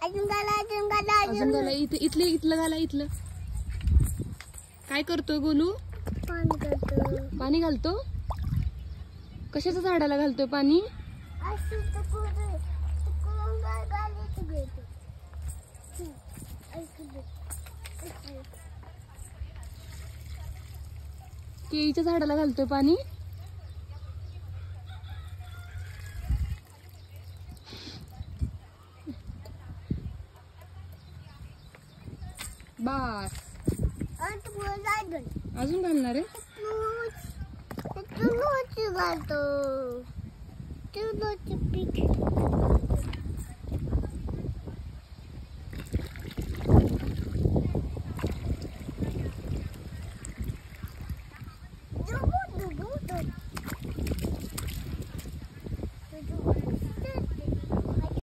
अजून घाला. इथलं घाला. इथलं काय करतोय गोलू? पाणी घालतो. कशाच्या झाडाला घालतोय पाणी? केळीच्या झाडाला घालतोय पाणी. बास. अजून घालणार आहे.